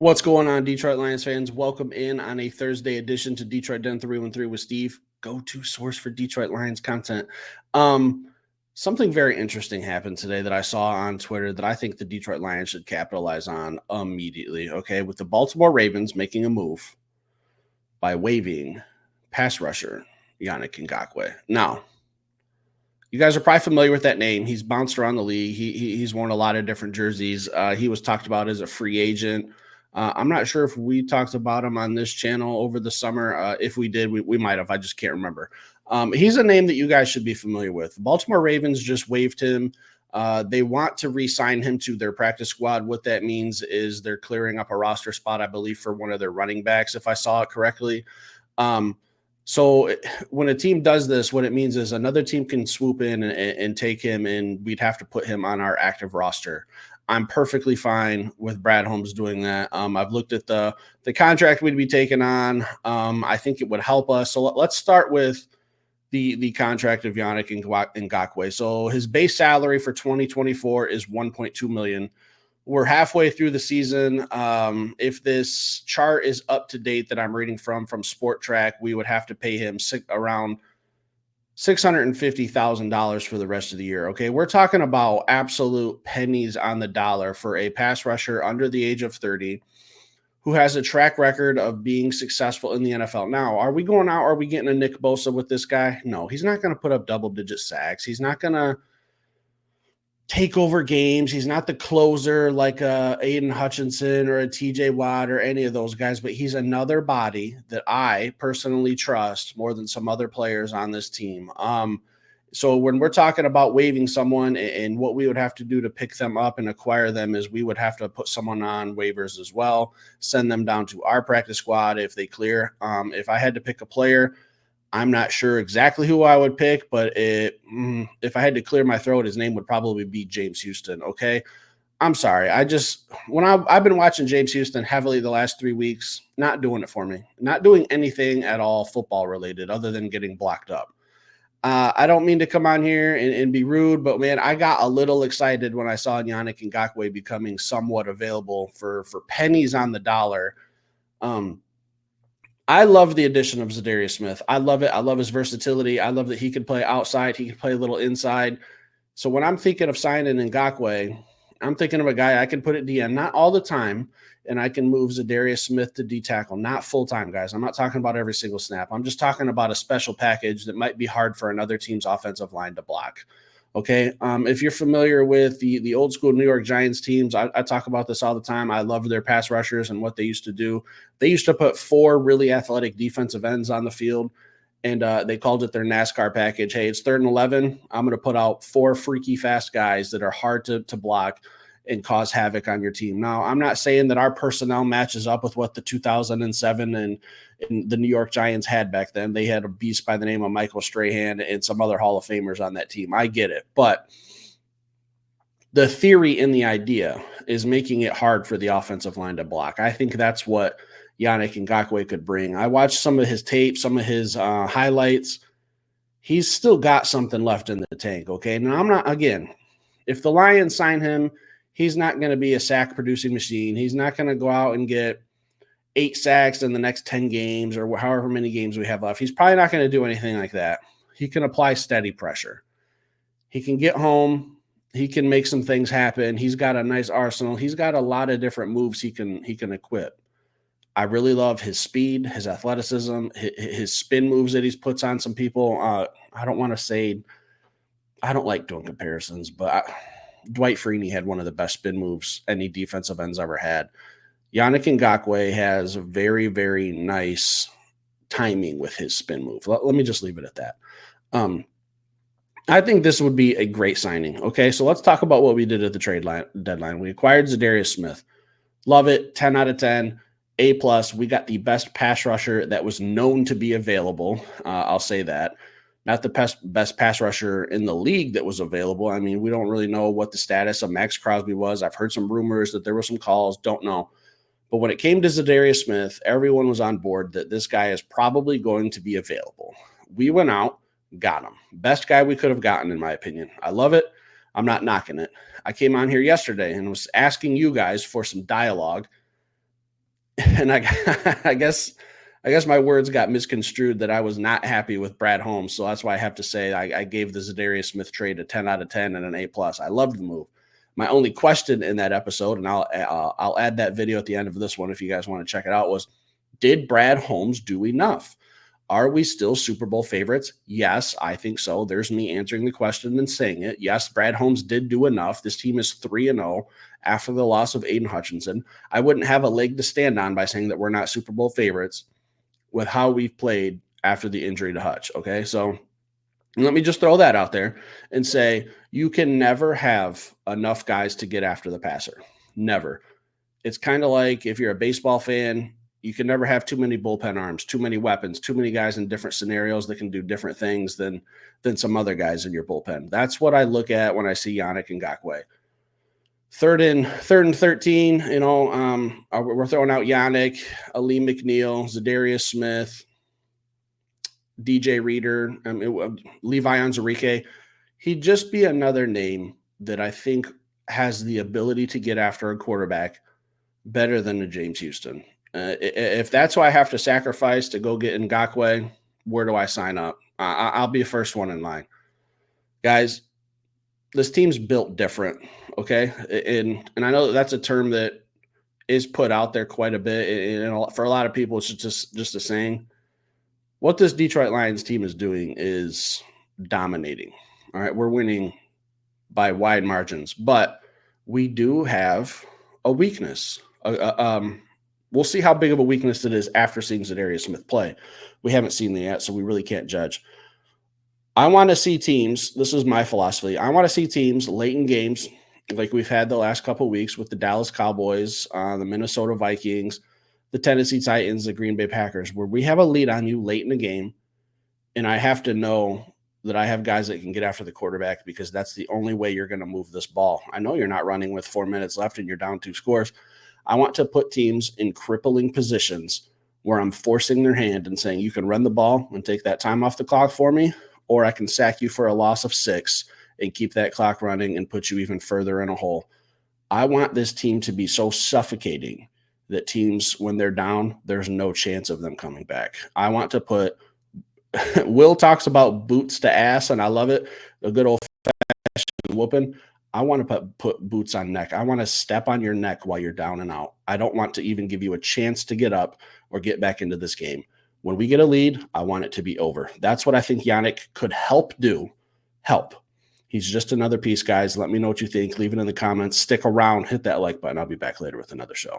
What's going on, Detroit Lions fans? Welcome in on a Thursday edition to Detroit Den 313 with Steve, go-to source for Detroit Lions content. Something very interesting happened today that I saw on Twitter that I think the Detroit Lions should capitalize on immediately, okay? With the Baltimore Ravens making a move by waiving pass rusher Yannick Ngakoue. Now, you guys are probably familiar with that name. He's bounced around the league. He's worn a lot of different jerseys. He was talked about as a free agent. I'm not sure if we talked about him on this channel over the summer. If we did, we might have. I just can't remember. He's a name that you guys should be familiar with. The Baltimore Ravens just waived him. They want to re-sign him to their practice squad. What that means is they're clearing up a roster spot, I believe, for one of their running backs, if I saw it correctly. So when a team does this, what it means is another team can swoop in and take him, and we'd have to put him on our active roster. I'm perfectly fine with Brad Holmes doing that. I've looked at the contract we'd be taking on. I think it would help us. So let's start with the contract of Yannick Ngakoue. So his base salary for 2024 is $1.2 million. We're halfway through the season. If this chart is up to date that I'm reading from Sport Track, we would have to pay him around $650,000 for the rest of the year. Okay, we're talking about absolute pennies on the dollar for a pass rusher under the age of 30 who has a track record of being successful in the NFL. Now, are we going out? Are we getting a Nick Bosa with this guy? No, he's not going to put up double-digit sacks. He's not going to take over games. He's not the closer like a Aiden Hutchinson or a TJ Watt or any of those guys, but he's another body that I personally trust more than some other players on this team. So when we're talking about waiving someone and what we would have to do to pick them up and acquire them is we would have to put someone on waivers as well, send them down to our practice squad if they clear. If I had to pick a player, I'm not sure exactly who I would pick, but if I had to clear my throat, his name would probably be James Houston. Okay. I'm sorry. I've been watching James Houston heavily the last 3 weeks, not doing it for me, not doing anything at all football related other than getting blocked up. I don't mean to come on here and be rude, but man, I got a little excited when I saw Yannick Ngakoue becoming somewhat available for pennies on the dollar. I love the addition of Zadarius Smith. I love it. I love his versatility. I love that he could play outside. He could play a little inside. So when I'm thinking of signing Ngakoue, I'm thinking of a guy I can put at DN, not all the time, and I can move Zadarius Smith to D tackle, not full-time, guys. I'm not talking about every single snap. I'm just talking about a special package that might be hard for another team's offensive line to block. Okay, if you're familiar with the old school New York Giants teams, I talk about this all the time. I love their pass rushers and what they used to do. They used to put 4 really athletic defensive ends on the field, and they called it their NASCAR package. Hey, it's 3rd and 11. I'm going to put out 4 freaky fast guys that are hard to block and cause havoc on your team. Now, I'm not saying that our personnel matches up with what the 2007 and the New York Giants had back then. They had a beast by the name of Michael Strahan and some other Hall of Famers on that team. I get it. But the theory and the idea is making it hard for the offensive line to block. I think that's what Yannick Ngakoue could bring. I watched some of his tape, some of his highlights. He's still got something left in the tank, okay? Now, I'm not, again, if the Lions sign him, he's not going to be a sack-producing machine. He's not going to go out and get 8 sacks in the next 10 games or however many games we have left. He's probably not going to do anything like that. He can apply steady pressure. He can get home. He can make some things happen. He's got a nice arsenal. He's got a lot of different moves he can equip. I really love his speed, his athleticism, his spin moves that he's puts on some people. I don't want to say – I don't like doing comparisons, but Dwight Freeney had one of the best spin moves any defensive end's ever had. Yannick Ngakoue has very, very nice timing with his spin move. Let me just leave it at that. I think this would be a great signing. Okay, so let's talk about what we did at the trade deadline. We acquired Zadarius Smith. Love it. 10 out of 10. A+. We got the best pass rusher that was known to be available. I'll say that. Not the best pass rusher in the league that was available. I mean, we don't really know what the status of Max Crosby was. I've heard some rumors that there were some calls. Don't know. But when it came to Zadarius Smith, everyone was on board that this guy is probably going to be available. We went out, got him. Best guy we could have gotten, in my opinion. I love it. I'm not knocking it. I came on here yesterday and was asking you guys for some dialogue And I guess my words got misconstrued that I was not happy with Brad Holmes. So that's why I have to say I gave the Zadarius Smith trade a 10 out of 10 and an A plus. I loved the move. My only question in that episode, and I'll add that video at the end of this one if you guys want to check it out, was did Brad Holmes do enough? Are we still Super Bowl favorites? Yes, I think so. There's me answering the question and saying it. Yes, Brad Holmes did do enough. This team is 3-0 after the loss of Aiden Hutchinson. I wouldn't have a leg to stand on by saying that we're not Super Bowl favorites with how we've played after the injury to Hutch. Okay. So let me just throw that out there and say you can never have enough guys to get after the passer. Never. It's kind of like if you're a baseball fan, you can never have too many bullpen arms, too many weapons, too many guys in different scenarios that can do different things than some other guys in your bullpen. That's what I look at when I see Yannick Ngakoue. Third and 13, we're throwing out Yannick, Ali McNeil, Zadarius Smith, DJ Reader, Levi Onwuzurike. He'd just be another name that I think has the ability to get after a quarterback better than a James Houston. If that's who I have to sacrifice to go get Ngakoue, where do I sign up? I'll be the first one in line. Guys, this team's built different, okay? And I know that's a term that is put out there quite a bit. And for a lot of people, it's just a saying. What this Detroit Lions team is doing is dominating. All right, we're winning by wide margins, but we do have a weakness. We'll see how big of a weakness it is after seeing Zadarius Smith play. We haven't seen that yet, so we really can't judge. I want to see teams. This is my philosophy. I want to see teams late in games, like we've had the last couple of weeks with the Dallas Cowboys, the Minnesota Vikings, the Tennessee Titans, the Green Bay Packers, where we have a lead on you late in the game, and I have to know that I have guys that can get after the quarterback because that's the only way you're going to move this ball. I know you're not running with 4 minutes left and you're down 2 scores. I want to put teams in crippling positions where I'm forcing their hand and saying, you can run the ball and take that time off the clock for me, or I can sack you for a loss of 6 and keep that clock running and put you even further in a hole. I want this team to be so suffocating that teams, when they're down, there's no chance of them coming back. I want to put Will talks about boots to ass, and I love it. A good old-fashioned whooping. I want to put boots on neck. I want to step on your neck while you're down and out. I don't want to even give you a chance to get up or get back into this game. When we get a lead, I want it to be over. That's what I think Yannick could help do. Help. He's just another piece, guys. Let me know what you think. Leave it in the comments. Stick around. Hit that like button. I'll be back later with another show.